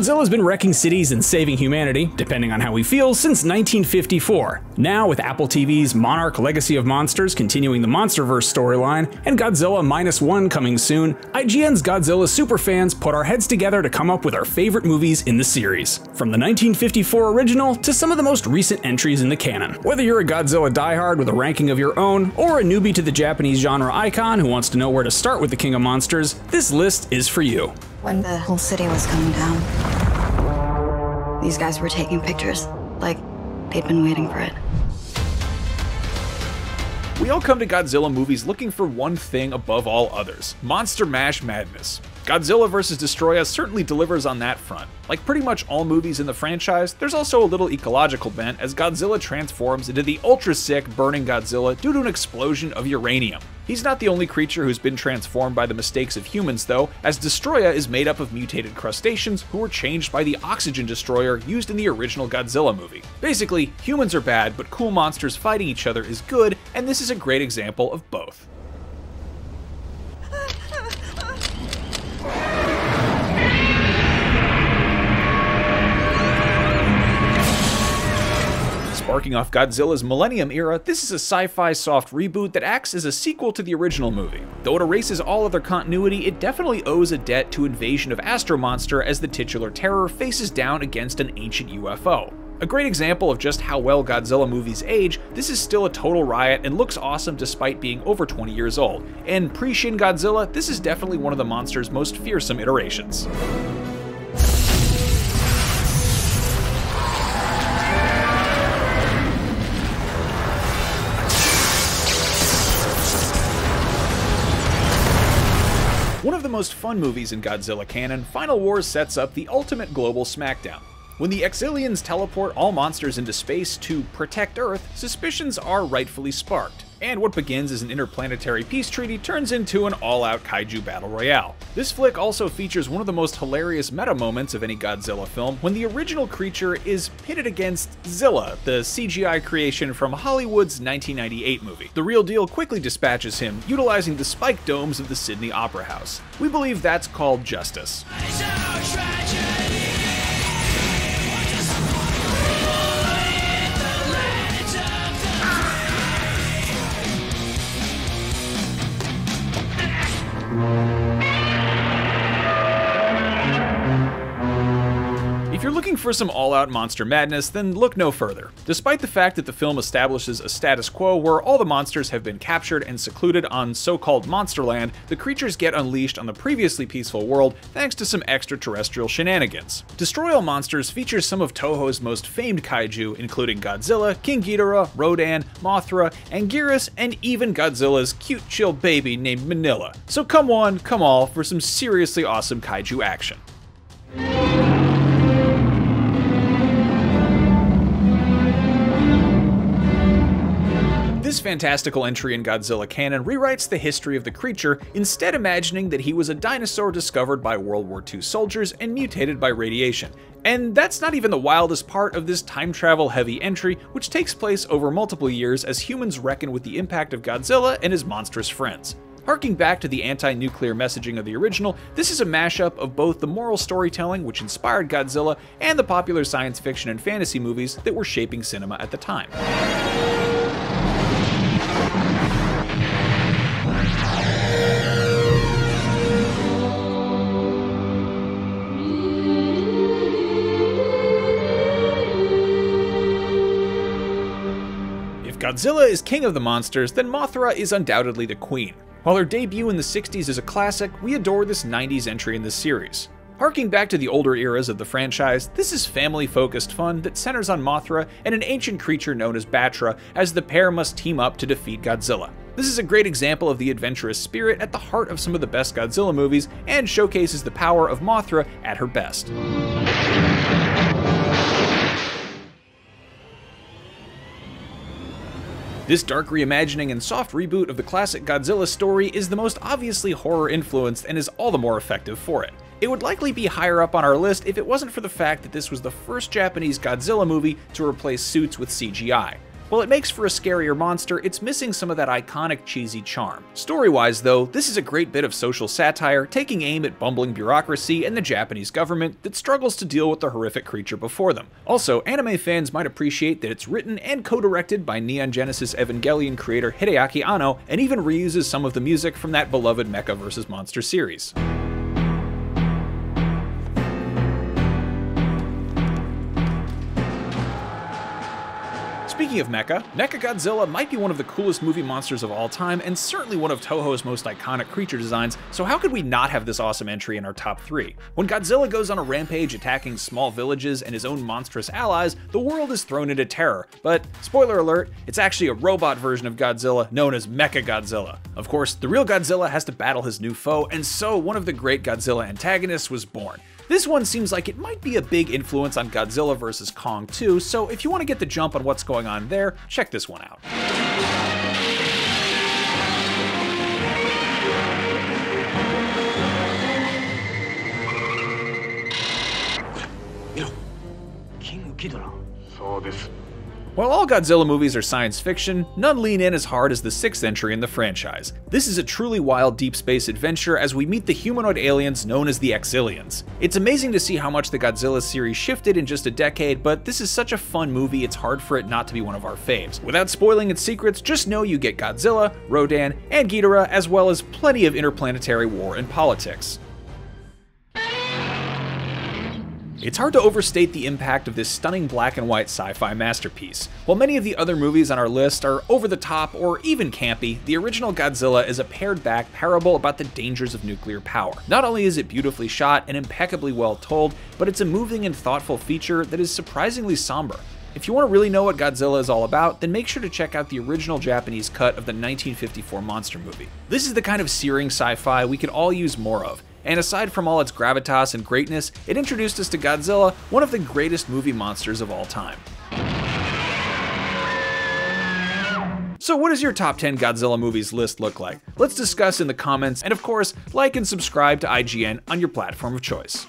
Godzilla's been wrecking cities and saving humanity, depending on how we feel, since 1954. Now, with Apple TV's Monarch Legacy of Monsters continuing the MonsterVerse storyline, and Godzilla -1 coming soon, IGN's Godzilla superfans put our heads together to come up with our favorite movies in the series. From the 1954 original to some of the most recent entries in the canon. Whether you're a Godzilla diehard with a ranking of your own, or a newbie to the Japanese genre icon who wants to know where to start with the King of Monsters, this list is for you. When the whole city was coming down, these guys were taking pictures, like they'd been waiting for it. We all come to Godzilla movies looking for one thing above all others: monster mash madness. Godzilla vs. Destroya certainly delivers on that front. Like pretty much all movies in the franchise, there's also a little ecological bent as Godzilla transforms into the ultra-sick burning Godzilla due to an explosion of uranium. He's not the only creature who's been transformed by the mistakes of humans though, as Destroya is made up of mutated crustaceans who were changed by the oxygen destroyer used in the original Godzilla movie. Basically, humans are bad, but cool monsters fighting each other is good, and this is a great example of both. Sparking off Godzilla's Millennium era, this is a sci-fi soft reboot that acts as a sequel to the original movie. Though it erases all other continuity, it definitely owes a debt to Invasion of Astro Monster as the titular terror faces down against an ancient UFO. A great example of just how well Godzilla movies age, this is still a total riot and looks awesome despite being over 20 years old. And pre-Shin Godzilla, this is definitely one of the monster's most fearsome iterations. One of the most fun movies in Godzilla canon, Final Wars sets up the ultimate global smackdown. When the Exilians teleport all monsters into space to protect Earth, suspicions are rightfully sparked, and what begins as an interplanetary peace treaty turns into an all-out kaiju battle royale. This flick also features one of the most hilarious meta moments of any Godzilla film when the original creature is pitted against Zilla, the CGI creation from Hollywood's 1998 movie. The real deal quickly dispatches him, utilizing the spiked domes of the Sydney Opera House. We believe that's called justice. If you're looking for some all-out monster madness, then look no further. Despite the fact that the film establishes a status quo where all the monsters have been captured and secluded on so-called Monsterland, the creatures get unleashed on the previously peaceful world thanks to some extraterrestrial shenanigans. Destroy All Monsters features some of Toho's most famed kaiju, including Godzilla, King Ghidorah, Rodan, Mothra, Anguirus, and even Godzilla's cute chill baby named Manila. So come one, come all for some seriously awesome kaiju action. This fantastical entry in Godzilla canon rewrites the history of the creature, instead imagining that he was a dinosaur discovered by World War II soldiers and mutated by radiation. And that's not even the wildest part of this time travel heavy entry, which takes place over multiple years as humans reckon with the impact of Godzilla and his monstrous friends. Harking back to the anti-nuclear messaging of the original, this is a mashup of both the moral storytelling which inspired Godzilla and the popular science fiction and fantasy movies that were shaping cinema at the time. If Godzilla is king of the monsters, then Mothra is undoubtedly the queen. While her debut in the 60s is a classic, we adore this 90s entry in this series. Harking back to the older eras of the franchise, this is family-focused fun that centers on Mothra and an ancient creature known as Batra, as the pair must team up to defeat Godzilla. This is a great example of the adventurous spirit at the heart of some of the best Godzilla movies, and showcases the power of Mothra at her best. This dark reimagining and soft reboot of the classic Godzilla story is the most obviously horror-influenced and is all the more effective for it. It would likely be higher up on our list if it wasn't for the fact that this was the first Japanese Godzilla movie to replace suits with CGI. While it makes for a scarier monster, it's missing some of that iconic cheesy charm. Story-wise though, this is a great bit of social satire, taking aim at bumbling bureaucracy and the Japanese government that struggles to deal with the horrific creature before them. Also, anime fans might appreciate that it's written and co-directed by Neon Genesis Evangelion creator Hideaki Anno, and even reuses some of the music from that beloved Mecha vs. Monster series. Speaking of Mecha, Godzilla might be one of the coolest movie monsters of all time, and certainly one of Toho's most iconic creature designs, so how could we not have this awesome entry in our top 3? When Godzilla goes on a rampage attacking small villages and his own monstrous allies, the world is thrown into terror. But, spoiler alert, it's actually a robot version of Godzilla known as Mecha Godzilla. Of course, the real Godzilla has to battle his new foe, and so one of the great Godzilla antagonists was born. This one seems like it might be a big influence on Godzilla vs. Kong too, so if you want to get the jump on what's going on there, check this one out. While all Godzilla movies are science fiction, none lean in as hard as the 6th entry in the franchise. This is a truly wild deep space adventure as we meet the humanoid aliens known as the Exilians. It's amazing to see how much the Godzilla series shifted in just a decade, but this is such a fun movie it's hard for it not to be one of our faves. Without spoiling its secrets, just know you get Godzilla, Rodan, and Ghidorah, as well as plenty of interplanetary war and politics. It's hard to overstate the impact of this stunning black and white sci-fi masterpiece. While many of the other movies on our list are over the top or even campy, the original Godzilla is a pared-back parable about the dangers of nuclear power. Not only is it beautifully shot and impeccably well told, but it's a moving and thoughtful feature that is surprisingly somber. If you want to really know what Godzilla is all about, then make sure to check out the original Japanese cut of the 1954 monster movie. This is the kind of searing sci-fi we could all use more of. And aside from all its gravitas and greatness, it introduced us to Godzilla, one of the greatest movie monsters of all time. So what does your top 10 Godzilla movies list look like? Let's discuss in the comments, and of course, like and subscribe to IGN on your platform of choice.